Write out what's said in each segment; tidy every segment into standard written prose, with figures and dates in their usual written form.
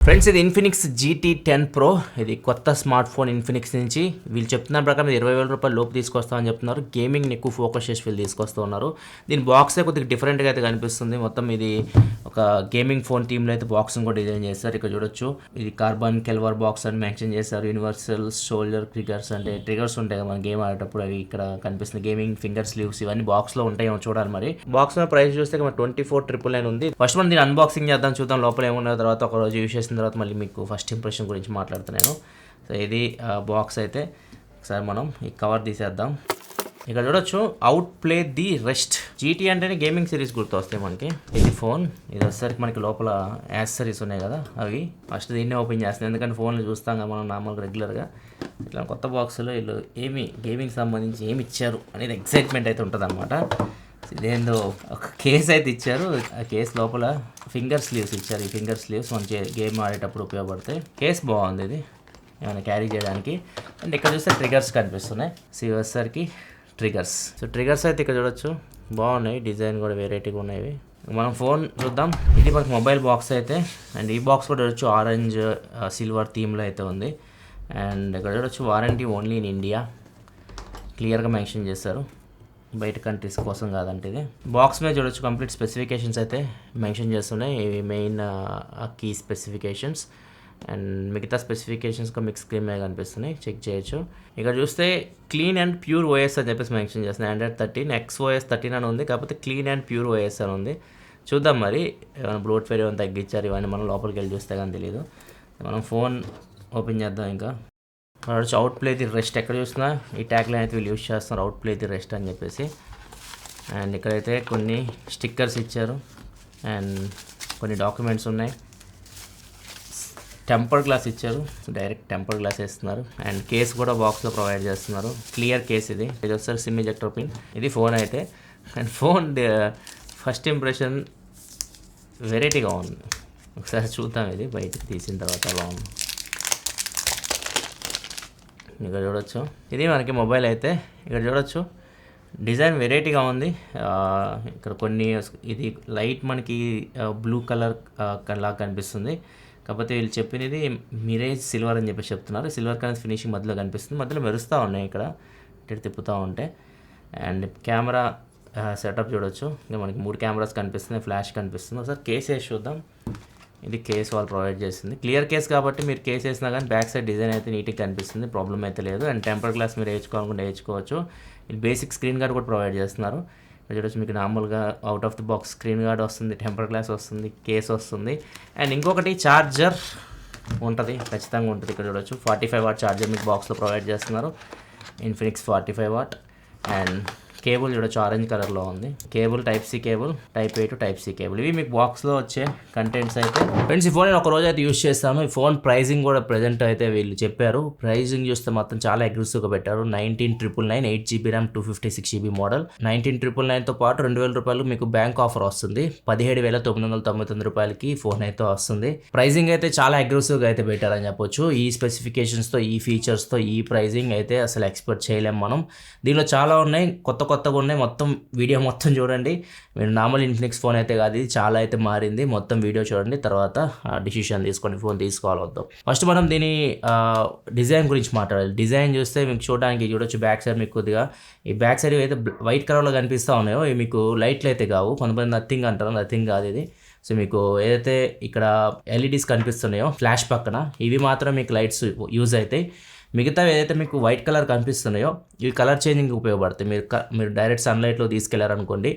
Friends ఇది Infinix GT10 Pro ఇది కొత్త స్మార్ట్ ఫోన్ ఇన్ఫినిక్స్ నుంచి వీళ్ళు చెప్తున్న ప్రకారం 20,000 రూపాయల లోపు తీసుకొస్తామని చెప్తున్నారు. గేమింగ్ని ఎక్కువ ఫోకస్ చేసి వీళ్ళు తీసుకొస్తూ ఉన్నారు. దీని బాక్సే కొద్దిగా డిఫరెంట్గా అయితే కనిపిస్తుంది. మొత్తం ఇది ఒక గేమింగ్ ఫోన్ టీంలో అయితే బాక్స్ని కూడా డిజైన్ చేస్తారు. ఇక్కడ చూడొచ్చు ఇది కార్బన్ కెల్వర్ బాక్స్ అని మెన్షన్ చేశారు. యూనివర్సల్ షోల్డర్ ట్రిగర్స్ అంటే ట్రిగర్స్ ఉంటాయి మన గేమ్ ఆడేటప్పుడు అవి ఇక్కడ కనిపిస్తుంది. గేమింగ్ ఫింగర్ స్లీవ్స్ ఇవన్నీ బాక్స్లో ఉంటాయేమో చూడాలి. మరి బాక్స్ ప్రైస్ చూస్తే 24,999 ఉంది. ఫస్ట్ మనం దీన్ని అన్బాక్సింగ్ చేద్దాం, చూద్దాం లోపల ఏమున్న తర్వాత ఒక రోజు యూస్ చేసిన తర్వాత మళ్ళీ మీకు ఫస్ట్ ఇంప్రెషన్ గురించి మాట్లాడుతున్నాను. సో ఇది బాక్స్ అయితే ఒకసారి మనం ఈ కవర్ తీసేద్దాం. ఇక్కడ చూడొచ్చు out play the rest. GT అంటేనే గేమింగ్ సిరీస్ గుర్తు వస్తాయి మనకి. ఇది ఫోన్, ఇది వచ్చేసరికి మనకి లోపల యాక్సెసరీస్ ఉన్నాయి కదా అవి. ఫస్ట్ దీన్నే ఓపెన్ చేస్తాను ఎందుకంటే ఫోన్లు చూస్తాం కదా మనం నార్మల్గా రెగ్యులర్గా. ఇట్లా కొత్త బాక్స్లో వీళ్ళు ఏమి గేమింగ్ సంబంధించి ఏమి ఇచ్చారు అనేది ఎక్సైట్మెంట్ అయితే ఉంటుంది అనమాట. ఇదేందో ఒక కేస్ అయితే ఇచ్చారు. ఆ కేస్ లోపల ఫింగర్ స్లీవ్స్ ఇచ్చారు. ఈ ఫింగర్ స్లీవ్స్ మంచి గేమ్ ఆడేటప్పుడు ఉపయోగపడతాయి. కేస్ బాగుంది, ఇది ఏమైనా క్యారీ చేయడానికి. అండ్ ఇక్కడ చూస్తే ట్రిగర్స్ కనిపిస్తున్నాయి. వచ్చేసరికి ట్రిగర్స్. సో ట్రిగర్స్ అయితే ఇక్కడ చూడొచ్చు బాగున్నాయి, డిజైన్ కూడా వెరైటీగా ఉన్నాయి. మనం ఫోన్ చూద్దాం. ఇది మనకి మొబైల్ బాక్స్ అయితే. అండ్ ఈ బాక్స్ కూడా చూడొచ్చు ఆరెంజ్ సిల్వర్ థీమ్లో అయితే ఉంది. అండ్ ఇక్కడ చూడొచ్చు వారంటీ ఓన్లీ ఇన్ ఇండియా క్లియర్గా మెన్షన్ చేశారు, బయట కంట్రీస్ కోసం కాదంటే. ఇది బాక్స్ మీద చూడొచ్చు కంప్లీట్ స్పెసిఫికేషన్స్ అయితే మెన్షన్ చేస్తున్నాయి. ఇవి మెయిన్ కీ స్పెసిఫికేషన్స్ అండ్ మిగతా స్పెసిఫికేషన్స్గా మీకు స్క్రీన్ మీద కనిపిస్తున్నాయి, చెక్ చేయొచ్చు. ఇక్కడ చూస్తే క్లీన్ అండ్ ప్యూర్ OS అని చెప్పేసి మెన్షన్ చేస్తున్నాయి. Android 13 XOS 13 అని ఉంది, కాకపోతే క్లీన్ అండ్ ప్యూర్ OS అని ఉంది. చూద్దాం మరి ఏమైనా బ్లోట్వేర్ ఏమైనా తగ్గించారు ఇవన్నీ మనం లోపలికి వెళ్ళి చూస్తే కానీ తెలియదు. మనం ఫోన్ ఓపెన్ చేద్దాం. ఇంకా అవుట్ ప్లే ది రెస్ట్ ఎక్కడ చూసినా ఈ ట్యాగ్ లైన్ అయితే వీళ్ళు యూజ్ చేస్తున్నారు, అవుట్ ప్లే ది రెస్ట్ అని చెప్పేసి. అండ్ ఇక్కడైతే కొన్ని స్టిక్కర్స్ ఇచ్చారు అండ్ కొన్ని డాక్యుమెంట్స్ ఉన్నాయి. టెంపర్ గ్లాస్ ఇచ్చారు, డైరెక్ట్ టెంపర్ గ్లాస్ వేస్తున్నారు. అండ్ కేస్ కూడా బాక్స్లో ప్రొవైడ్ చేస్తున్నారు, క్లియర్ కేస్. ఇది వచ్చేసరికి సిమ్ ఎజెక్టర్ పిన్. ఇది ఫోన్ అయితే. అండ్ ఫోన్ ఫస్ట్ ఇంప్రెషన్ వెరైటీగా ఉంది. ఒకసారి చూద్దాం ఇది బయటకు తీసిన తర్వాత ఎలా ఉంది. ఇక్కడ చూడొచ్చు ఇది మనకి మొబైల్ అయితే. ఇక్కడ చూడొచ్చు డిజైన్ వెరైటీగా ఉంది. ఇక్కడ కొన్ని ఇది లైట్ మనకి బ్లూ కలర్ లాగా కనిపిస్తుంది, కాకపోతే వీళ్ళు చెప్పినది మిరేజ్ సిల్వర్ అని చెప్పేసి చెప్తున్నారు. సిల్వర్ కలర్ ఫినిషింగ్ మధ్యలో కనిపిస్తుంది, మధ్యలో మెరుస్తూ ఉన్నాయి ఇక్కడ ఇటు తిప్పుతూ ఉంటే. అండ్ కెమెరా సెటప్ చూడొచ్చు, ఇంకా మనకి 3 కెమెరాస్ కనిపిస్తున్నాయి, ఫ్లాష్ కనిపిస్తుంది. ఒకసారి కేస్ వేసి చూద్దాం. ఇది కేస్ వాళ్ళు ప్రొవైడ్ చేసింది, క్లియర్ కేస్ కాబట్టి మీరు కేస్ వేసినా కానీ బ్యాక్ సైడ్ డిజైన్ అయితే నీట్గా కనిపిస్తుంది, ప్రాబ్లం అయితే లేదు. అండ్ టెంపర్ గ్లాస్ మీరు వేయించుకోవాలనుకుంటే వేయించుకోవచ్చు. ఇది బేసిక్ స్క్రీన్ గార్డ్ కూడా ప్రొవైడ్ చేస్తున్నారు. ఇక్కడ చూడొచ్చు మీకు నార్మల్గా out of the box screen guard వస్తుంది, టెంపర్ గ్లాస్ వస్తుంది, కేస్ వస్తుంది. అండ్ ఇంకొకటి ఛార్జర్ ఉంటుంది, ఖచ్చితంగా ఉంటుంది. ఇక్కడ చూడొచ్చు 45 వాట్ ఛార్జర్ మీకు బాక్స్లో ప్రొవైడ్ చేస్తున్నారు. Infinix 45 what. అండ్ కేబుల్ చూడొచ్చు ఆరెంజ్ కలర్లో ఉంది. Cable type C cable, type A to type C cable. ఇవి మీకు బాక్స్లో వచ్చే కంటెంట్స్ అయితే. ఫ్రెండ్స్ ఈ ఫోన్ నేను ఒక రోజు అయితే యూస్ చేస్తాను. ఈ ఫోన్ ప్రైజింగ్ కూడా ప్రజెంట్ అయితే వీళ్ళు చెప్పారు. ప్రైజింగ్ చూస్తే మొత్తం చాలా అగ్రెసివ్గా పెట్టారు. 19,999 8GB RAM 256GB మోడల్. 19,999తో పాటు 2,000 రూపాయలు మీకు బ్యాంక్ ఆఫర్ వస్తుంది. 17,999 రూపాయలకి ఫోన్ అయితే వస్తుంది. ప్రైజింగ్ అయితే చాలా అగ్రెసివ్గా అయితే పెట్టారని చెప్పొచ్చు. ఈ స్పెసిఫికేషన్స్తో, ఈ ఫీచర్స్తో ఈ ప్రైజింగ్ అయితే అసలు ఎక్స్పెక్ట్ చేయలేం మనం. దీనిలో చాలా ఉన్నాయి, కొత్తగా ఉన్నాయి. మొత్తం వీడియో మొత్తం చూడండి. మీరు నార్మల్ ఇన్ఫినిక్స్ ఫోన్ అయితే కాదు, ఇది చాలా అయితే మారింది. మొత్తం వీడియో చూడండి, తర్వాత డిసిషన్ తీసుకోండి ఫోన్ తీసుకోవాలి వద్దాం. ఫస్ట్ మనం దీని డిజైన్ గురించి మాట్లాడాలి. డిజైన్ చూస్తే మీకు చూడడానికి చూడొచ్చు బ్యాక్ సైడ్ మీకు కొద్దిగా ఈ బ్యాక్ సైడ్ అయితే వైట్ కలర్లో కనిపిస్తూ ఉన్నాయో ఇవి మీకు లైట్లు అయితే కావు. కొంతమంది నథింగ్ అంటారు, నథింగ్ కాదు ఇది. సో మీకు ఏదైతే ఇక్కడ LEDs కనిపిస్తున్నాయో ఫ్లాష్ పక్కన ఇవి మాత్రం మీకు లైట్స్ యూజ్ అవుతాయి. మిగతా ఏదైతే మీకు వైట్ కలర్ కనిపిస్తున్నాయో ఇవి కలర్ చేంజింగ్ ఉపయోగపడతాయి. మీరు డైరెక్ట్ సన్లైట్లో తీసుకెళ్లారనుకోండి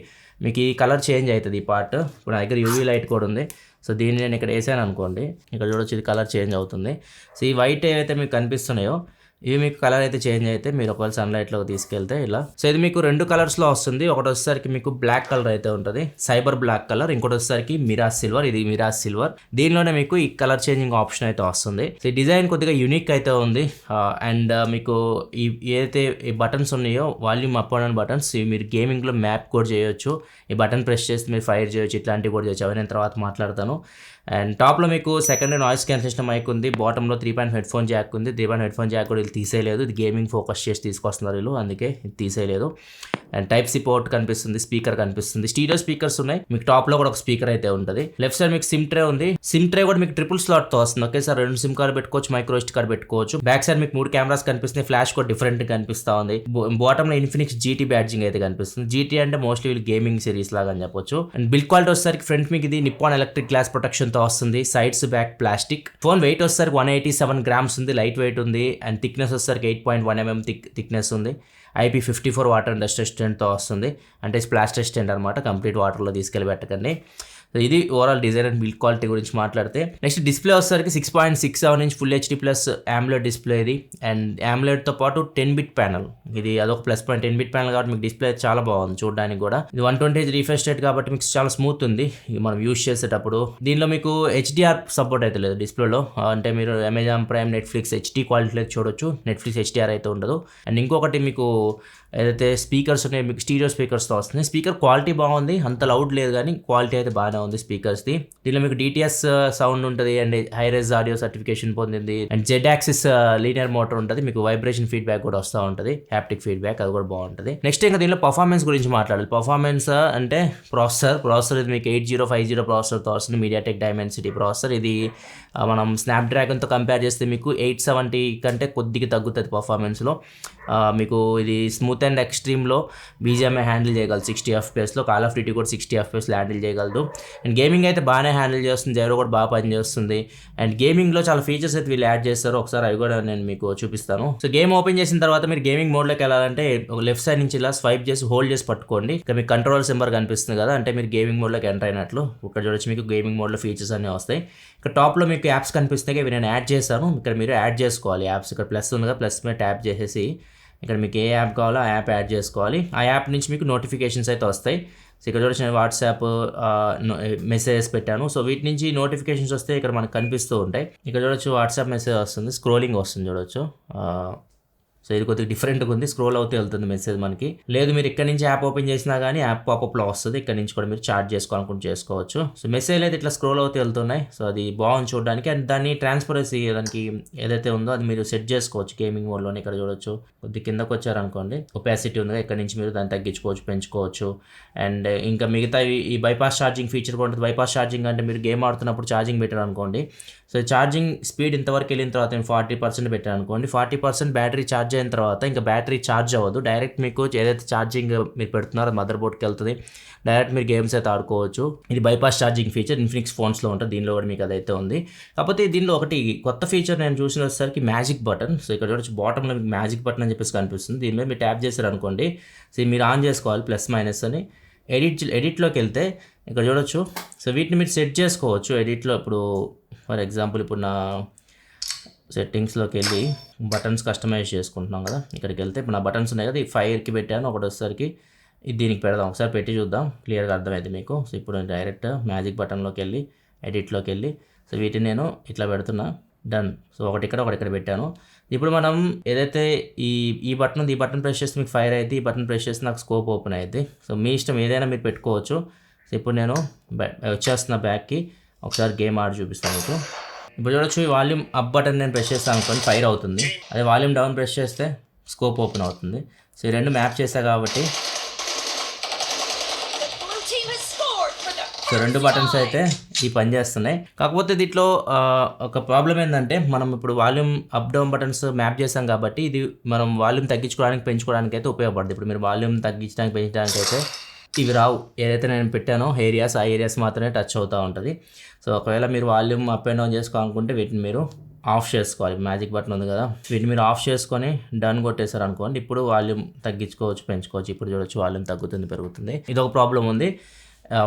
మీకు ఈ కలర్ చేంజ్ అవుతుంది ఈ పార్ట్. ఇప్పుడు నా దగ్గర UV లైట్ కూడా ఉంది. సో దీన్ని నేను ఇక్కడ వేసాను అనుకోండి, ఇక్కడ చూడొచ్చు ఇది కలర్ చేంజ్ అవుతుంది. సో ఈ వైట్ ఏవైతే మీకు కనిపిస్తున్నాయో ఇవి మీకు కలర్ అయితే చేంజ్ అయితే మీరు ఒకవేళ సన్లైట్లో తీసుకెళ్తే ఇలా. సో ఇది మీకు 2 కలర్స్లో వస్తుంది. ఒకటి వచ్చేసరికి మీకు బ్లాక్ కలర్ అయితే ఉంటుంది, సైబర్ బ్లాక్ కలర్. ఇంకోటి వచ్చేసరికి మిరాజ్ సిల్వర్, ఇది మిరాజ్ సిల్వర్. దీనిలోనే మీకు ఈ కలర్ చేంజింగ్ ఆప్షన్ అయితే వస్తుంది. సో ఈ డిజైన్ కొద్దిగా యూనిక్ అయితే ఉంది. అండ్ మీకు ఈ ఏదైతే ఈ బటన్స్ ఉన్నాయో వాల్యూమ్ అప్ అండ్ బటన్స్, ఇవి మీరు గేమింగ్లో మ్యాప్ కూడా చేయొచ్చు. ఈ బటన్ ప్రెస్ చేస్తే మీరు ఫైర్ చేయొచ్చు, ఇట్లాంటివి కూడా చేయొచ్చు. అవి నేను తర్వాత మాట్లాడతాను. అండ్ టాప్లో మీకు సెకండరీ నాయిస్ క్యాన్సిలేషన్ మైక్ ఉంది, బాటంలో 3.5 హెడ్ ఫోన్ జాక్ ఉంది. 3.5 హెడ్ ఫోన్ జాక్ కూడా వీళ్ళు తీసేయలేదు, ఇది గేమింగ్ ఫోకస్ చేసి తీసుకొస్తున్నారు వీళ్ళు, అందుకే ఇది తీసేయలేదు. అండ్ టైప్ సి పోర్ట్ కనిపిస్తుంది, స్పీకర్ కనిపిస్తుంది, స్టీరియో స్పీకర్స్ ఉన్నాయి. మీకు టాప్లో కూడా ఒక స్పీకర్ అయితే ఉంటుంది. లెఫ్ట్ సైడ్ మీకు సిమ్ ట్రే ఉంది, సిమ్ ట్రే కూడా మీకు ట్రిపుల్ స్లాట్తో వస్తుంది. ఓకే సార్, 2 సిమ్ కార్డు పెట్టుకోవచ్చు, మైక్రో SD కార్డు పెట్టుకోవచ్చు. బ్యాక్ సైడ్ మీకు 3 కెమెరాస్ కనిపిస్తుంది, ఫ్లాష్ కూడా డిఫరెంట్ కనిపిస్తా ఉంది. బాటంలో ఇన్ఫినిక్స్ GT బ్యాడ్జింగ్ అయితే కనిపిస్తుంది. GT అంటే మోస్ట్లీ వీళ్ళు గేమింగ్ సిరీస్ లాగా అని చెప్పొచ్చు. అండ్ బిల్డ్ క్వాలిటీ వచ్చేసరికి ఫ్రంట్ మీకు ఇది నిప్పాన్ ఎలక్ట్రిక్ గ్లాస్ ప్రొటెక్షన్ తో వస్తుంది, sides back plastic. Phone weight వచ్చేసరికి 187 grams ఉంది, లైట్ వెయిట్ ఉంది. అండ్ థిక్నెస్ వచ్చేసరికి 8.1 mm థిక్నెస్ ఉంది. IP54 వాటర్ అండ్ డస్ట్ రెసిస్టెంట్తో వస్తుంది, అంటే స్ప్లాష్ రెసిస్టెంట్ అనమాట, కంప్లీట్ వాటర్లో తీసుకెళ్ళి పెట్టకండి. సో ఇది overall design and build quality గురించి మాట్లాడితే. నెక్స్ట్ డిస్ప్లే వచ్చేసరికి 6.67 inch full HD plus AMOLED display ఇది. అండ్ AMOLEDతో పాటు 10-bit ప్యానల్, ఇది అదొక ప్లస్ పాయింట్. 10-bit ప్యానల్ కాబట్టి మీకు డిస్ప్లే చాలా బాగుంది చూడడానికి కూడా. ఇది 120Hz రిఫ్రెష్ రేట్ కాబట్టి మీకు చాలా స్మూత్ ఉంది మనం యూస్ చేసేటప్పుడు. దీనిలో మీకు HDR సపోర్ట్ అయితే లేదు డిస్ప్లేలో, అంటే మీరు అమెజాన్ ప్రైమ్, నెట్ఫ్లిక్స్ HD క్వాలిటీలో చూడొచ్చు, నెట్ఫ్లిక్స్ HDR అయితే ఉండదు. అండ్ ఇంకొకటి మీకు ఏదైతే స్పీకర్స్ ఉన్నాయో మీకు స్టీరియో స్పీకర్స్తో వస్తుంది. స్పీకర్ క్వాలిటీ బాగుంది, అంత లౌడ్ లేదు కానీ క్వాలిటీ అయితే బాగానే ఉంది స్పీకర్స్ది. దీనిలో మీకు DTS సౌండ్ ఉంటుంది, and hi res audio certification పొందింది. And Z axis linear motor ఉంటుంది, మీకు వైబ్రేషన్ ఫీడ్బ్యాక్ కూడా వస్తూ ఉంటుంది, హ్యాప్టిక్ ఫీడ్బ్యాక్, అది కూడా బాగుంటుంది. నెక్స్ట్ ఇంకా దీనిలో పర్ఫార్మెన్స్ గురించి మాట్లాడాలి. పర్ఫార్మెన్స్ అంటే ప్రాసెసర్ ఇది మీకు 8050 ప్రాసెసర్తో వస్తుంది, మీడియాటెక్ డైమెన్సిటీ ప్రాసెసర్. ఇది మనం స్నాప్డ్రాగన్తో కంపేర్ చేస్తే మీకు 870 కంటే కొద్దిగా తగ్గుతుంది పర్ఫార్మెన్స్లో. మీకు ఇది స్మూత్ అండ్ ఎక్స్ట్రీమ్లో BGMI హ్యాండిల్ చేయగలదు 60 FPS, కాల్ ఆఫ్ డ్యూటీ కూడా 60 FPS హ్యాండిల్ చేయగలదు. అండ్ గేమింగ్ అయితే బాగానే హ్యాండిల్ చేస్తుంది, జైరో కూడా బాగా పనిచేస్తుంది. అండ్ గేమింగ్లో చాలా ఫీచర్స్ అయితే వీళ్ళు యాడ్ చేస్తారు, ఒకసారి అవి కూడా నేను మీకు చూపిస్తాను. సో గేమ్ ఓపెన్ చేసిన తర్వాత మీరు గేమింగ్ మోడ్లోకి వెళ్ళాలంటే లెఫ్ట్ సైడ్ నుంచి ఇలా స్వైప్ చేసి హోల్డ్ చేసి పట్టుకోండి. ఇక్కడ మీకు కంట్రోల్ సింబల్ కనిపిస్తుంది కదా, అంటే మీరు గేమింగ్ మోడ్లోకి ఎంటర్ అయినట్లు. ఇక్కడ చూడొచ్చు మీకు గేమింగ్ మోడ్లో ఫీచర్స్ అన్నీ వస్తాయి. ఇక్కడ టాప్లో మీకు యాప్స్ కనిపిస్తాయి, ఇవి నేను యాడ్ చేస్తాను. ఇక్కడ మీరు యాడ్ చేసుకోవాలి యాప్స్. ఇక్కడ ప్లస్ ఉంది కదా, ప్లస్ మీద ట్యాప్ చేసేసి ఇక్కడ మీకు ఏ యాప్ కావాలో ఆ యాప్ యాడ్ చేసుకోవాలి. ఆ యాప్ నుంచి మీకు నోటిఫికేషన్స్ అయితే వస్తాయి. సో ఇక్కడ చూడొచ్చు నేను వాట్సాప్ మెసేజెస్ పెట్టాను, సో వీటి నుంచి నోటిఫికేషన్స్ వస్తే ఇక్కడ మనకు కనిపిస్తూ ఉంటాయి. ఇక్కడ చూడొచ్చు వాట్సాప్ మెసేజ్ వస్తుంది, స్క్రోలింగ్ వస్తుంది చూడొచ్చు. సో ఇది కొద్దిగా డిఫరెంట్గా ఉంది, స్క్రోల్ అవుతూ వెళ్తుంది మెసేజ్ మనకి. లేదు మీరు ఇక్కడ నుంచి యాప్ ఓపెన్ చేసినా కానీ యాప్ పాపప్లో వస్తుంది, ఇక్కడ నుంచి కూడా మీరు చార్జ్ చేసుకోవాలనుకుంటే చేసుకోవచ్చు. సో మెసేజ్ అయితే ఇట్లా స్క్రోల్ అవుతూ వెళ్తున్నాయి, సో అది బాగుంది చూడడానికి. అండ్ దాన్ని ట్రాన్స్పరెన్సీ దానికి ఏదైతే ఉందో అది మీరు సెట్ చేసుకోవచ్చు గేమింగ్ మోడ్లోనే. ఇక్కడ చూడొచ్చు కొద్దిగా కిందకు వచ్చారనుకోండి, ఒపాసిటీ ఉంది, ఇక్కడ నుంచి మీరు దాన్ని తగ్గించుకోవచ్చు, పెంచుకోవచ్చు. అండ్ ఇంకా మిగతా ఈ బైపాస్ ఛార్జింగ్ ఫీచర్ కూడా ఉంటుంది. బైపాస్ ఛార్జింగ్ అంటే మీరు గేమ్ ఆడుతున్నప్పుడు ఛార్జింగ్ పెట్టారు అనుకోండి, సో ఛార్జింగ్ స్పీడ్ ఇంతవరకు వెళ్ళిన తర్వాత నేను 40% పెట్టాను అనుకోండి, 40% బ్యాటరీ ఛార్జ్ అయిన తర్వాత ఇంకా బ్యాటరీ ఛార్జ్ అవ్వదు, డైరెక్ట్ మీకు ఏదైతే ఛార్జింగ్ మీరు పెడుతున్నారో మదర్ బోర్డ్కి వెళ్తుంది, డైరెక్ట్ మీరు గేమ్స్ అయితే ఆడుకోవచ్చు. ఇది బైపాస్ ఛార్జింగ్ ఫీచర్ ఇన్ఫినిక్స్ ఫోన్స్లో ఉంటుంది, దీనిలో కూడా మీకు అదైతే ఉంది. కాకపోతే దీనిలో ఒకటి కొత్త ఫీచర్ నేను చూసిన వచ్చేసరికి మ్యాజిక్ బటన్. సో ఇక్కడ చూడొచ్చు బాటంలో మీకు మ్యాజిక్ బటన్ అని చెప్పేసి కనిపిస్తుంది, దీని మీద మీరు ట్యాప్ చేశారు అనుకోండి, సో మీరు ఆన్ చేసుకోవాలి ప్లస్ మైనస్ అని. ఎడిట్లోకి వెళ్తే ఇక్కడ చూడొచ్చు, సో వీటిని మీరు సెట్ చేసుకోవచ్చు ఎడిట్లో. ఇప్పుడు ఫర్ ఎగ్జాంపుల్ ఇప్పుడు నా సెట్టింగ్స్లోకి వెళ్ళి బటన్స్ కస్టమైజ్ చేసుకుంటున్నాం కదా, ఇక్కడికి వెళ్తే ఇప్పుడు నా బటన్స్ ఉన్నాయి కదా, ఈ ఫైర్కి పెట్టాను, ఒకటి వచ్చేసరికి ఇది దీనికి పెడదాం, ఒకసారి పెట్టి చూద్దాం, క్లియర్గా అర్థమైంది మీకు. సో ఇప్పుడు నేను డైరెక్ట్ మ్యాజిక్ బటన్లోకి వెళ్ళి ఎడిట్లోకి వెళ్ళి సో వీటిని నేను ఇట్లా పెడుతున్నా, డన్. సో ఒకటి ఇక్కడ పెట్టాను. ఇప్పుడు మనం ఏదైతే ఈ బటన్ ఉంది, ఈ బటన్ ప్రెస్ చేస్తే మీకు ఫైర్ అయితే, ఈ బటన్ ప్రెస్ చేస్తే నాకు స్కోప్ ఓపెన్ అయితే. సో మీ ఇష్టం ఏదైనా మీరు పెట్టుకోవచ్చు. సో ఇప్పుడు నేను వచ్చేస్తున్న బ్యాక్కి ఒకసారి గేమ్ ఆడి చూపిస్తాను మీకు. ఇప్పుడు చూడొచ్చు ఈ వాల్యూమ్ అప్ బటన్ నేను ప్రెస్ చేస్తాను అనుకోండి, ఫైర్ అవుతుంది. అదే వాల్యూమ్ డౌన్ ప్రెస్ చేస్తే స్కోప్ ఓపెన్ అవుతుంది. సో ఈ రెండు మ్యాప్ చేస్తా కాబట్టి సో రెండు బటన్స్ అయితే ఈ పని చేస్తున్నాయి. కాకపోతే దీంట్లో ఒక ప్రాబ్లం ఏంటంటే మనం ఇప్పుడు volume up down buttons map చేస్తాం కాబట్టి ఇది మనం వాల్యూమ్ తగ్గించుకోవడానికి పెంచుకోవడానికి అయితే ఉపయోగపడుతుంది. ఇప్పుడు మీరు వాల్యూమ్ తగ్గించడానికి పెంచడానికి అయితే ఇవి రావు, ఏదైతే నేను పెట్టానో ఏరియాస్ ఆ ఏరియాస్ మాత్రమే టచ్ అవుతూ ఉంటుంది. సో ఒకవేళ మీరు వాల్యూమ్ అప్ అండ్ డౌన్ చేసుకోవాలనుకుంటే వీటిని మీరు ఆఫ్ చేసుకోవాలి. మ్యాజిక్ బటన్ ఉంది కదా, వీటిని మీరు ఆఫ్ చేసుకొని డన్ కొట్టేశారు అనుకోండి, ఇప్పుడు వాల్యూమ్ తగ్గించుకోవచ్చు, పెంచుకోవచ్చు. ఇప్పుడు చూడొచ్చు వాల్యూమ్ తగ్గుతుంది, పెరుగుతుంది. ఇది ఒక ప్రాబ్లం ఉంది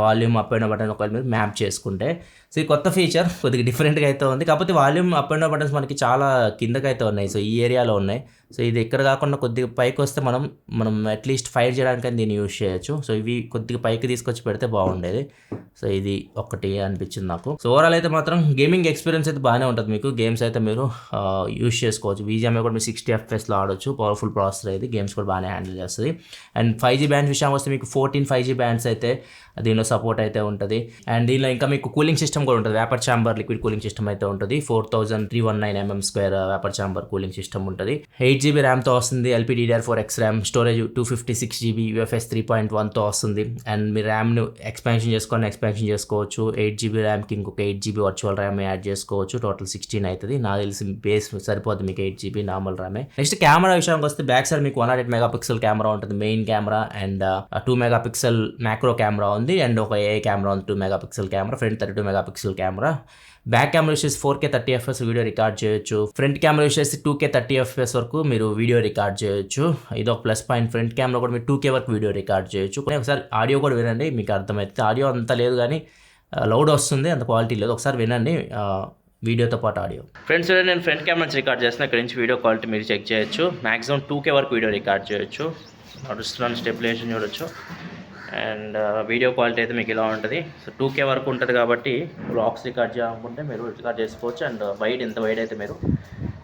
volume up and down button ఒకవేళ మీరు మ్యాప్ చేసుకుంటే. సో ఈ కొత్త ఫీచర్ కొద్దిగా డిఫరెంట్గా అయితే ఉంది. కాకపోతే volume up and down buttons మనకి చాలా కిందకైతే ఉన్నాయి, సో ఈ ఏరియాలో ఉన్నాయి. సో ఇది ఇక్కడ కాకుండా కొద్దిగా పైకి వస్తే మనం అట్లీస్ట్ ఫైర్ చేయడానికి దీన్ని యూజ్ చేయొచ్చు. సో ఇవి కొద్దిగా పైకి తీసుకొచ్చి పెడితే బాగుండేది. సో ఇది ఒకటి అనిపించింది నాకు. సో ఓవరాల్ అయితే మాత్రం గేమింగ్ ఎక్స్పీరియన్స్ అయితే బాగానే ఉంటుంది మీకు. గేమ్స్ అయితే మీరు యూజ్ చేసుకోవచ్చు. BGMI కూడా మీరు 60 FPSలో ఆడొచ్చు, పవర్ఫుల్ ప్రాసెసర్ అయితే, గేమ్స్ కూడా బాగానే హ్యాండిల్ చేస్తుంది. అండ్ 5G బ్యాండ్స్ విషయం వస్తే మీకు 14 5G బ్యాండ్స్ అయితే దీనిలో సపోర్ట్ అయితే ఉంటుంది. అండ్ దీనిలో ఇంకా మీకు కూలింగ్ సిస్టమ్ సిస్టమ్ కూడా ఉంటుంది, vapour chamber liquid cooling system అయితే ఉంటుంది. 4319 mm² vapour chamber cooling system ఉంటుంది. 8GB ర్యామ్తో వస్తుంది. LPDDR4X RAM, storage 256GB UFS 3.1తో వస్తుంది. అండ్ మీ ర్యామ్ను ఎక్స్పాన్షన్ చేసుకోవచ్చు. 8GB ర్యామ్కి ఇంకొక 8GB వర్చువల్ ర్యామ్ యాడ్ చేసుకోవచ్చు. టోటల్ 16 అవుతుంది. నాకు తెలిసి బేస్ సరిపోతుంది మీకు 8GB నార్మల్ ర్యామే. నెక్స్ట్ కెమెరా విషయానికి వస్తే బ్యాక్ సైడ్ మీకు 108 మెగాపిక్సెల్ కెమెరా ఉంటుంది, main camera. And 2 megapixel macro camera ఉంది. అండ్ ఒక AI కెమెరా ఉంది, 2 megapixel camera. Front 32 megapixel camera. Back camera వచ్చేసి 4K 30fps వీడియో రికార్డ్ చేయొచ్చు. ఫ్రంట్ కెమెరా వచ్చేసి 2K 30fps వరకు మీరు వీడియో రికార్డ్ చేయొచ్చు. ఇది ఒక ప్లస్ పాయింట్. ఫ్రంట్ కెమెరా కూడా మీరు 2K వరకు వీడియో రికార్డ్ చేయొచ్చు. ఒకసారి ఆడియో కూడా వినండి, మీకు అర్థమవుతుంది. ఆడియో అంత లేదు కానీ లౌడ్ వస్తుంది, అంత క్వాలిటీ లేదు. ఒకసారి వినండి వీడియోతో పాటు ఆడియో. ఫ్రెండ్స్ నేను ఫ్రంట్ కెమెరా నుంచి రికార్డ్ చేస్తున్నా. ఇక్కడ నుంచి వీడియో క్వాలిటీ మీరు చెక్ చేయొచ్చు. మ్యాక్సిమం 2K వరకు వీడియో రికార్డ్ చేయొచ్చు. నడుస్తున్నాను, స్టెబిలైజేషన్ చూడొచ్చు. అండ్ వీడియో క్వాలిటీ అయితే మీకు ఇలా ఉంటుంది. సో 2K వరకు ఉంటుంది కాబట్టి బ్లాగ్స్ రికార్డ్ చేయాలనుకుంటే మీరు రికార్డ్ చేసుకోవచ్చు. అండ్ ఎంత వైడ్ అయితే మీరు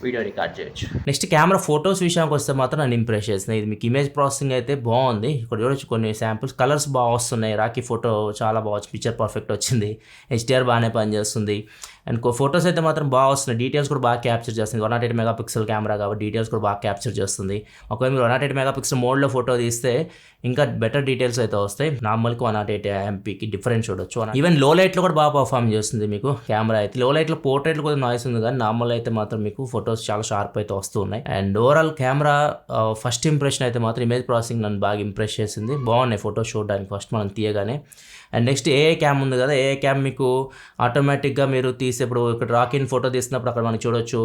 వీడియో రికార్డ్ చేయొచ్చు. నెక్స్ట్ కెమెరా ఫొటోస్ విషయానికి వస్తే మాత్రం నన్ను ఇంప్రెస్ చేస్తుంది. ఇది మీకు ఇమేజ్ ప్రాసెసింగ్ అయితే బాగుంది. ఇక్కడ చూడొచ్చు కొన్ని శాంపుల్స్, కలర్స్ బాగా వస్తున్నాయి. రాకీ ఫోటో చాలా బాగా వచ్చింది, పిక్చర్ పర్ఫెక్ట్ వచ్చింది. HDR బాగానే పనిచేస్తుంది. అండ్ ఫొటోస్ అయితే మాత్రం బాగా వస్తున్నాయి. డీటెయిల్స్ కూడా బాగా క్యాప్చర్ చేస్తుంది. 108 మెగాపిక్సెల్ కెమెరా కాబట్టి డీటెయిల్స్ కూడా బాగా క్యాప్చర్ చేస్తుంది. ఒకవేళ మీరు 108 మెగాపిక్సెల్ మోడ్లో ఫోటో తీస్తే ఇంకా బెటర్ డీటెయిల్స్ అయితే వస్తాయి. నార్మల్కి 108 MPకి డిఫరెన్స్ చూడొచ్చు. ఈవెన్ లో లైట్లో కూడా బాగా పర్ఫామ్ చేస్తుంది మీకు కెమెరా అయితే. లో లైట్లో పోర్ట్రేట్లో కూడా నాయిస్ ఉంది కానీ నార్మల్ అయితే మాత్రం మీకు ఫొటోస్ చాలా షార్ప్ అయితే వస్తూ ఉన్నాయి. And overall camera first impression అయితే మాత్రం ఇమేజ్ ప్రాసెసింగ్ నన్ను బాగా ఇంప్రెస్ చేసింది. బాగున్నాయి ఫోటోస్ చూడడానికి ఫస్ట్ మనం తీయగానే. అండ్ నెక్స్ట్ AI క్యామ్ ఉంది కదా, AI క్యామ్ మీకు ఆటోమేటిక్గా మీరు తీసేప్పుడు ఇక్కడ రాకిన్ ఫోటో తీసినప్పుడు అక్కడ మనకి చూడొచ్చు,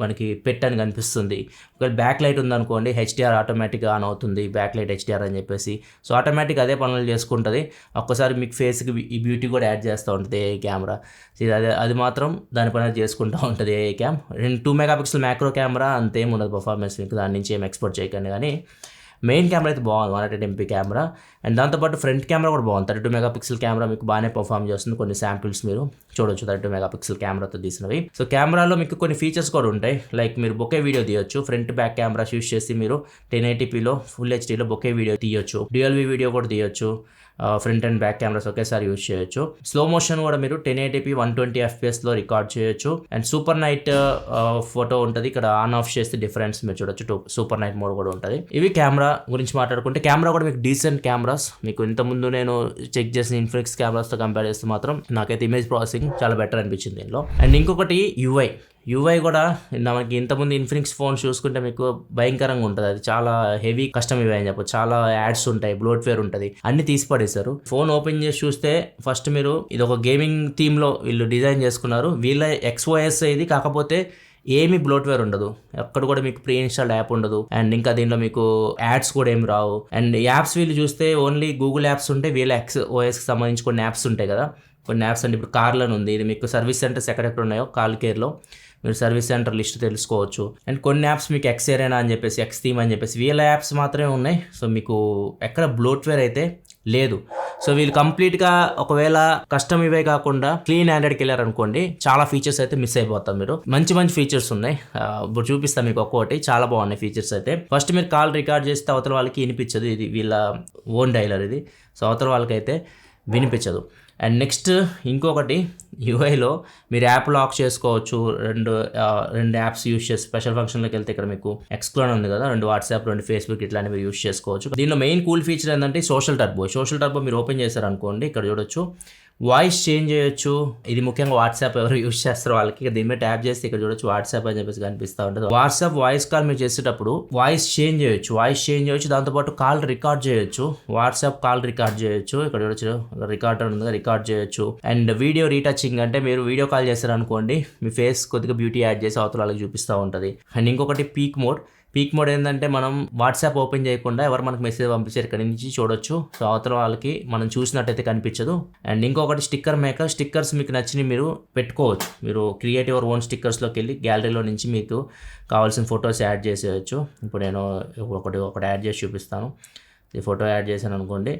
మనకి పెట్ అని కనిపిస్తుంది. ఒకవేళ బ్యాక్ లైట్ ఉందనుకోండి HDR ఆటోమేటిక్గా ఆన్ అవుతుంది, బ్యాక్ లైట్ HDR అని చెప్పేసి. సో ఆటోమేటిక్ అదే పనులు చేసుకుంటుంది. ఒక్కసారి మీకు ఫేస్కి ఈ బ్యూటీ కూడా యాడ్ చేస్తూ ఉంటుంది AI కెమెరా. అది మాత్రం దాని పని చేసుకుంటూ ఉంటుంది AI cam. 2 megapixel macro camera, అంతేం ఉండదు పర్ఫార్మెన్స్ మీకు, దాని నుంచి ఏం ఎక్స్పోర్ట్ చేయకండి. కానీ మెయిన్ కెమెరా అయితే బాగుంది, 108 MP కెమెరా. అండ్ దాంతోపాటు ఫ్రంట్ కెమెరా కూడా బాగుంది. 32 మెగాపిక్సెల్ కెమెరా మీకు బాగానే పర్ఫామ్ చేస్తుంది. కొన్ని శాంపిల్స్ మీరు చూడొచ్చు 32 మెగాపిక్సెల్ కెమెరాతో తీసినవి. సో కెమెరాలో మీకు కొన్ని ఫీచర్స్ కూడా ఉంటాయి. లైక్ మీరు బొకే వీడియో తీయొచ్చు. ఫ్రంట్ బ్యాక్ కెమెరాస్ యూస్ చేసి మీరు 1080pలో ఫుల్ HDలో బొకే వీడియో తీయొచ్చు. DLV వీడియో కూడా తీయొచ్చు. ఫ్రంట్ అండ్ బ్యాక్ కెమెరాస్ ఒకేసారి యూజ్ చేయొచ్చు. స్లో మోషన్ కూడా మీరు 1080p 120 FPSలో రికార్డ్ చేయొచ్చు. అండ్ సూపర్ నైట్ ఫోటో ఉంటుంది. ఇక్కడ ఆన్ ఆఫ్ చేస్తే డిఫరెన్స్ మీరు చూడొచ్చు. సూపర్ నైట్ మోడ్ కూడా ఉంటుంది. ఇవి కెమెరా గురించి మాట్లాడుకుంటే, కెమెరా కూడా మీకు డీసెంట్ కెమెరాస్. మీకు ఇంతకుముందు నేను చెక్ చేసిన ఇన్ఫినిక్స్ కెమెరాస్తో కంపేర్ చేస్తే మాత్రం నాకైతే ఇమేజ్ ప్రాసెసింగ్ చాలా బెటర్ అనిపించింది దీనిలో. అండ్ ఇంకొకటి UI కూడా మనకి ఇంతకుముందు ఇన్ఫినిక్స్ ఫోన్ చూసుకుంటే మీకు భయంకరంగా ఉంటుంది. అది చాలా హెవీ కస్టమ్ UI అని చెప్పచ్చు. చాలా యాడ్స్ ఉంటాయి, బ్లోట్వేర్ ఉంటుంది, అన్ని తీసి పడేశారు. ఫోన్ ఓపెన్ చేసి చూస్తే ఫస్ట్ మీరు ఇది ఒక గేమింగ్ థీమ్లో వీళ్ళు డిజైన్ చేసుకున్నారు. వీళ్ళ XOS ఇది, కాకపోతే ఏమి బ్లోట్వేర్ ఉండదు, ఎక్కడ కూడా మీకు ప్రీ ఇన్స్టాల్డ్ యాప్ ఉండదు. అండ్ ఇంకా దీనిలో మీకు యాడ్స్ కూడా ఏమి రావు. అండ్ యాప్స్ వీళ్ళు చూస్తే ఓన్లీ గూగుల్ యాప్స్ ఉంటాయి. వీళ్ళ XOSకి సంబంధించి కొన్ని యాప్స్ ఉంటాయి కదా, కొన్ని యాప్స్ అంటే ఇప్పుడు కార్లను ఉంది. ఇది మీకు సర్వీస్ సెంటర్స్ ఎక్కడెక్కడ ఉన్నాయో కాల్ కేర్లో మీరు సర్వీస్ సెంటర్ లిస్ట్ తెలుసుకోవచ్చు. అండ్ కొన్ని యాప్స్ మీకు Xarena అని చెప్పేసి, Xtheme అని చెప్పేసి వీళ్ళ యాప్స్ మాత్రమే ఉన్నాయి. సో మీకు ఎక్కడ బ్లోట్వేర్ అయితే లేదు. సో వీళ్ళు కంప్లీట్గా ఒకవేళ కస్టమ్ ఇవే కాకుండా క్లీన్ ఆండ్రాయిడ్కి వెళ్ళారనుకోండి, చాలా ఫీచర్స్ అయితే మిస్ అయిపోతాం మీరు. మంచి ఫీచర్స్ ఉన్నాయి, ఇప్పుడు చూపిస్తాను మీకు ఒక్కొక్కటి. చాలా బాగున్నాయి ఫీచర్స్ అయితే. ఫస్ట్ మీరు కాల్ రికార్డ్ చేస్తే అవతల వాళ్ళకి వినిపించదు. ఇది వీళ్ళ ఓన్ డైలర్ ఇది. సో అవతల వాళ్ళకైతే వినిపించదు. అండ్ నెక్స్ట్ ఇంకొకటి, UIలో మీరు యాప్ లాక్ చేసుకోవచ్చు. రెండు యాప్స్ యూస్ చేసి స్పెషల్ ఫంక్షన్లోకి వెళ్తే ఇక్కడ మీకు ఎక్స్క్లోన్ ఉంది కదా, 2 వాట్సాప్ 2 ఫేస్బుక్ ఇట్లాంటివి మీరు యూస్ చేసుకోవచ్చు. దీనిలో మెయిన్ కూల్ ఫీచర్ ఏంటంటే సోషల్ టర్బో మీరు ఓపెన్ చేశారనుకోండి, ఇక్కడ చూడొచ్చు వాయిస్ చేంజ్ చేయొచ్చు. ఇది ముఖ్యంగా వాట్సాప్ ఎవరు యూస్ చేస్తారో వాళ్ళకి దీని మీద ట్యాప్ చేస్తే ఇక్కడ చూడొచ్చు వాట్సాప్ అని చెప్పేసి కనిపిస్తూ ఉంటుంది. వాట్సాప్ వాయిస్ కాల్ మీరు చేసేటప్పుడు వాయిస్ చేంజ్ చేయొచ్చు. దాంతోపాటు కాల్ రికార్డ్ చేయొచ్చు. వాట్సాప్ కాల్ రికార్డ్ చేయొచ్చు. ఇక్కడ చూడొచ్చు రికార్డర్ ఉంది, రికార్డ్ చేయొచ్చు. అండ్ వీడియో రీటచింగ్ అంటే మీరు వీడియో కాల్ చేస్తారనుకోండి, మీ ఫేస్ కొద్దిగా బ్యూటీ యాడ్ చేసి అవతల వాళ్ళకి చూపిస్తూ ఉంటుంది. అండ్ ఇంకొకటి పీక్ మోడ్ ఏంటంటే మనం వాట్సాప్ ఓపెన్ చేయకుండా ఎవరు మనకు మెసేజ్ పంపించారు ఇక్కడ నుంచి చూడొచ్చు. సో అవతల వాళ్ళకి మనం చూసినట్టయితే కనిపించదు. అండ్ ఇంకొకటి స్టిక్కర్స్ మీకు నచ్చినవి మీరు పెట్టుకోవచ్చు. మీరు క్రియేట్ యువర్ ఓన్ స్టిక్కర్స్లోకి వెళ్ళి గ్యాలరీలో నుంచి మీకు కావాల్సిన ఫొటోస్ యాడ్ చేసేయచ్చు. ఇప్పుడు నేను ఒకటి యాడ్ చేసి చూపిస్తాను. ఈ ఫోటో యాడ్ చేశాను అనుకోండి,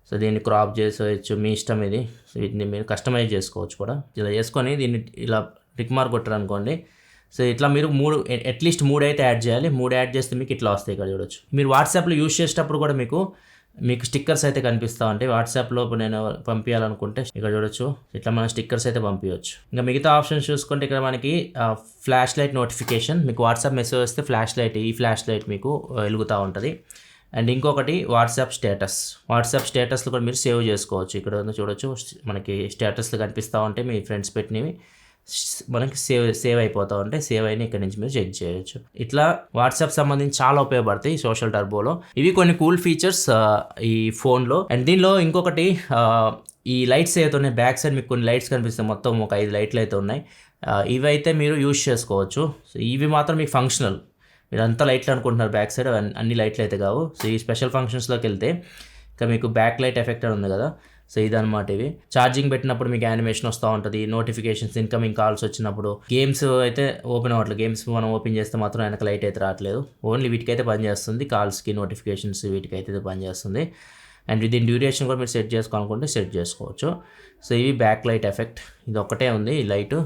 సో దీన్ని క్రాప్ చేసేయచ్చు, మీ ఇష్టం ఇది. సో వీటిని మీరు కస్టమైజ్ చేసుకోవచ్చు కూడా. ఇలా చేసుకొని దీన్ని ఇలా టిక్ మార్క్ కొట్టారు అనుకోండి, సో ఇట్లా మీరు అట్లీస్ట్ 3 అయితే యాడ్ చేయాలి. 3 యాడ్ చేస్తే మీకు ఇట్లా వస్తాయి. ఇక్కడ చూడొచ్చు. మీరు వాట్సాప్లో యూస్ చేసేటప్పుడు కూడా మీకు మీకు స్టిక్కర్స్ అయితే కనిపిస్తూ ఉంటాయి. వాట్సాప్లో నేను పంపించాలనుకుంటే ఇక్కడ చూడొచ్చు, ఇట్లా మనం స్టిక్కర్స్ అయితే పంపించవచ్చు. ఇంకా మిగతా ఆప్షన్స్ చూసుకుంటే ఇక్కడ మనకి ఫ్లాష్ లైట్ నోటిఫికేషన్, మీకు వాట్సాప్ మెసేజ్ వస్తే ఫ్లాష్ లైట్, ఈ ఫ్లాష్ లైట్ మీకు వెలుగుతూ ఉంటుంది. అండ్ ఇంకొకటి వాట్సాప్ స్టేటస్లో కూడా మీరు సేవ్ చేసుకోవచ్చు. ఇక్కడ చూడొచ్చు, మనకి స్టేటస్లు కనిపిస్తూ ఉంటాయి, మీ ఫ్రెండ్స్ పెట్టినవి మనకి సేవ్ అయిపోతూ ఉంటాయి. సేవ్ అయిన ఇక్కడ నుంచి మీరు చెక్ చేయొచ్చు. ఇట్లా వాట్సాప్ సంబంధించి చాలా ఉపయోగపడతాయి సోషల్ టర్బోలో. ఇవి కొన్ని కూల్ ఫీచర్స్ ఈ ఫోన్లో. అండ్ దీనిలో ఇంకొకటి, ఈ లైట్స్ అయితే ఉన్నాయి, బ్యాక్ సైడ్ మీకు కొన్ని లైట్స్ కనిపిస్తాయి, మొత్తం ఒక 5 లైట్లు అయితే ఉన్నాయి. ఇవైతే మీరు యూజ్ చేసుకోవచ్చు. సో ఇవి మాత్రం మీకు ఫంక్షనల్, మీరు అంతా లైట్లు అనుకుంటున్నారు బ్యాక్ సైడ్, అన్ని లైట్లు అయితే కావు. సో ఈ స్పెషల్ ఫంక్షన్స్లోకి వెళ్తే ఇంకా మీకు బ్యాక్ లైట్ ఎఫెక్ట్ అని ఉంది కదా, సో ఇదనమాట. ఇవి ఛార్జింగ్ పెట్టినప్పుడు మీకు యానిమేషన్ వస్తూ ఉంటుంది, నోటిఫికేషన్స్, ఇన్కమింగ్ కాల్స్ వచ్చినప్పుడు. గేమ్స్ అయితే ఓపెన్ అవ్వట్లేదు, గేమ్స్ మనం ఓపెన్ చేస్తే మాత్రం వెనక లైట్ అయితే రావట్లేదు. ఓన్లీ వీటికైతే పనిచేస్తుంది, కాల్స్కి, నోటిఫికేషన్స్ వీటికైతే పనిచేస్తుంది. అండ్ దీని డ్యూరేషన్ కూడా మీరు సెట్ చేసుకోవాలనుకుంటే సెట్ చేసుకోవచ్చు. సో ఇవి బ్యాక్ లైట్ ఎఫెక్ట్, ఇది ఒక్కటే ఉంది ఈ లైట్,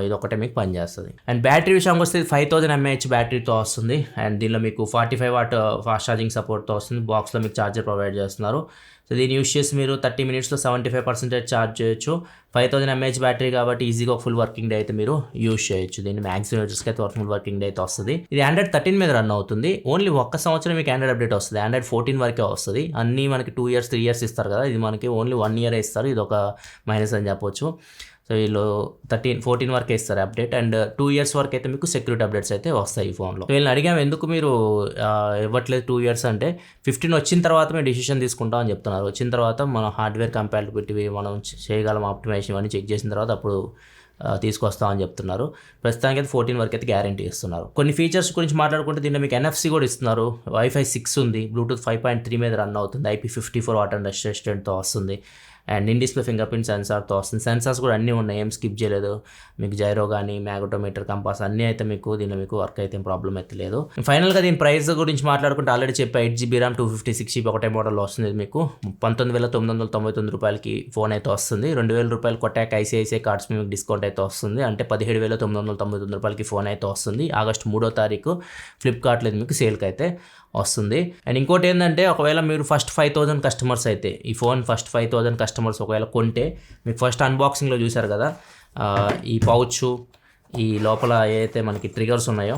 ఇది ఒక్కటే మీకు పనిచేస్తుంది. అండ్ బ్యాటరీ విషయానికి వస్తే 5000 mAh బ్యాటరీతో వస్తుంది. అండ్ దీనిలో మీకు 45 వాట్ ఫాస్ట్ ఛార్జింగ్ సపోర్ట్తో వస్తుంది. బాక్స్లో మీకు ఛార్జర్ ప్రొవైడ్ చేస్తున్నారు. సో దీన్ని యూస్ చేసి మీరు 30 minutesలో 75% ఛార్జ్ చేయొచ్చు. 5000 mAh బ్యాటరీ కాబట్టి ఈజీగా ఒక ఫుల్ వర్కింగ్ డే అయితే మీరు యూస్ చేయొచ్చు. దీన్ని మ్యాక్సిమం యూజర్స్కి అయితే ఫుల్ వర్కింగ్ డే అయితే వస్తుంది. ఇది Android 13 మీద రన్ అవుతుంది. ఓన్లీ ఒక్క సంవత్సరం మీకు Android అప్డేట్ వస్తుంది. Android 14 వరకే వస్తుంది. అన్నీ మనకి 2 years 3 years ఇస్తారు కదా, ఇది మనకి ఓన్లీ 1 year ఇస్తారు. ఇది ఒక మైనస్ అని చెప్పొచ్చు. సో వీళ్ళు 14 వరకే ఇస్తారు అప్డేట్. అండ్ 2 years వరకు అయితే మీకు సెక్యూరిటీ అప్డేట్స్ అయితే వస్తాయి ఈ ఫోన్లో. వీళ్ళని అడిగాము ఎందుకు మీరు ఇవ్వట్లేదు 2 years అంటే, 15 వచ్చిన తర్వాత మేము డిసిషన్ తీసుకుంటాం అని చెప్తున్నారు. వచ్చిన తర్వాత మనం హార్డ్వేర్ కంపాటిబిలిటీ మనం చేయగలం, ఆప్టిమైజేషన్ ఇవన్నీ చెక్ చేసిన తర్వాత అప్పుడు తీసుకొస్తామని చెప్తున్నారు. ప్రస్తుతానికి అయితే 14 వరకు అయితే గ్యారంటీ ఇస్తున్నారు. కొన్ని ఫీచర్స్ గురించి మాట్లాడుకుంటే దీంట్లో మీకు NFC కూడా ఇస్తున్నారు, Wi-Fi 6 ఉంది, Bluetooth 5.3 మీద రన్ అవుతుంది, IP54 వాటర్ అండ్ రెసిస్టెంట్తో వస్తుంది. And in display fingerprint సెన్సార్తో వస్తుంది. సెన్సార్స్ కూడా అన్నీ ఉన్నాయి, ఏం స్కిప్ చేయలేదు. మీకు జైరో కానీ, మ్యాగ్నెటోమీటర్, కంపాస్ అన్నీ అయితే మీకు దీనిలో మీకు వర్క్ అయితే ప్రాబ్లం అయితే లేదు. ఫైనల్గా దీని ప్రైస్ గురించి మాట్లాడుకుంటే ఆల్రెడీ చెప్పి 8GB RAM 256GB ఒకటే మోడల్ వస్తుంది. మీకు 19,999 రూపాయలకి ఫోన్ అయితే వస్తుంది. 2,000 రూపాయలు కొట్టాక ICICI కార్డ్స్ మీకు డిస్కౌంట్ అయితే వస్తుంది. అంటే 17,999 రూపాయలకి ఫోన్ అయితే వస్తుంది. ఆగస్టు 3వ తారీఖు ఫ్లిప్కార్ట్లో మీకు సేల్కి అయితే వస్తుంది. అండ్ ఇంకోటి ఏంటంటే, ఒకవేళ మీరు ఫస్ట్ 5,000 కస్టమర్స్ అయితే, ఈ ఫోన్ ఫస్ట్ 5,000 కస్టమర్స్ ఒకవేళ కొంటే, మీకు ఫస్ట్ అన్బాక్సింగ్లో చూశారు కదా, ఈ పౌచ్, ఈ లోపల ఏదైతే మనకి ట్రిగర్స్ ఉన్నాయో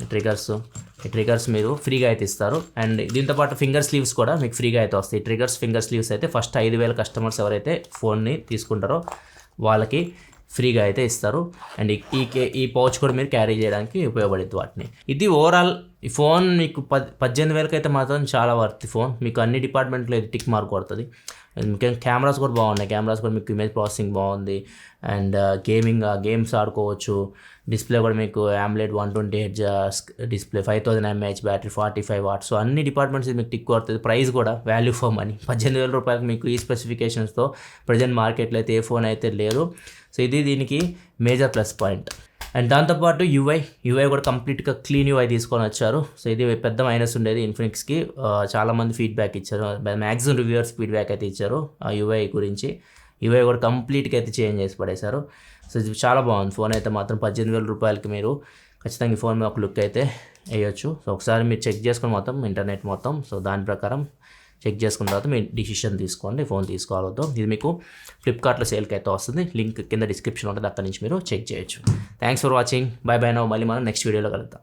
ఈ ట్రిగర్స్ మీరు ఫ్రీగా అయితే ఇస్తారు. అండ్ దీంతోపాటు ఫింగర్ స్లీవ్స్ కూడా మీకు ఫ్రీగా అయితే వస్తాయి. ట్రిగర్స్, ఫింగర్ స్లీవ్స్ అయితే ఫస్ట్ 5,000 కస్టమర్స్ ఎవరైతే ఫోన్ని తీసుకుంటారో వాళ్ళకి ఫ్రీగా అయితే ఇస్తారు. అండ్ ఈ పౌచ్ కూడా మీరు క్యారీ చేయడానికి ఉపయోగపడుతుంది వాటిని. ఇది ఓవరాల్ ఈ ఫోన్ మీకు 18,000 అయితే మాత్రం చాలా వర్త్ ఫోన్. మీకు అన్ని డిపార్ట్మెంట్లో ఇది టిక్ మార్క్ కొడుతుంది. ముఖ్యంగా కెమెరాస్ కూడా బాగున్నాయి, కెమెరాస్ కూడా మీకు ఇమేజ్ ప్రాసెసింగ్ బాగుంది. అండ్ గేమ్స్ ఆడుకోవచ్చు. డిస్ప్లే కూడా మీకు AMOLED 120Hz display, 5000 mAh battery, 45 watts. So అన్ని డిపార్ట్మెంట్స్ మీకు టిక్ కొడుతుంది. ప్రైస్ కూడా వాల్యూ ఫర్ మనీ, 18,000 రూపాయలకు మీకు ఈ స్పెసిఫికేషన్స్తో ప్రజెంట్ మార్కెట్లో అయితే ఏ ఫోన్ అయితే లేదు. సో ఇది దీనికి మేజర్ ప్లస్ పాయింట్. అండ్ దాంతోపాటు యూఐ కూడా కంప్లీట్గా క్లీన్ యూఐ తీసుకొని వచ్చారు. సో ఇది పెద్ద మైనస్ ఉండేది ఇన్ఫినిక్స్కి. చాలామంది ఫీడ్బ్యాక్ ఇచ్చారు, మ్యాక్సిమం రివ్యూవర్స్ ఫీడ్బ్యాక్ అయితే ఇచ్చారు ఆ యూఐ గురించి. యూఐ కూడా కంప్లీట్గా అయితే చేంజ్ చేసి పడేశారు. సో ఇది చాలా బాగుంది ఫోన్ అయితే మాత్రం. 18,000 రూపాయలకి మీరు ఖచ్చితంగా ఈ ఫోన్ మీద ఒక లుక్ అయితే వేయొచ్చు. సో ఒకసారి మీరు చెక్ చేసుకుని మొత్తం ఇంటర్నెట్ మొత్తం, సో దాని ప్రకారం చెక్ చేసుకున్న తర్వాత మీరు డిసిషన్ తీసుకోండి ఫోన్ తీసుకోవాలతో. ఇది మీకు ఫ్లిప్కార్ట్లో సేల్కి అయితే వస్తుంది. లింక్ కింద డిస్క్రిప్షన్ ఉంటుంది, అక్కడి నుంచి మీరు చెక్ చేయొచ్చు. Thanks for watching. By by now. మళ్ళీ మనం నెక్స్ట్ వీడియోలో కలుద్దాం.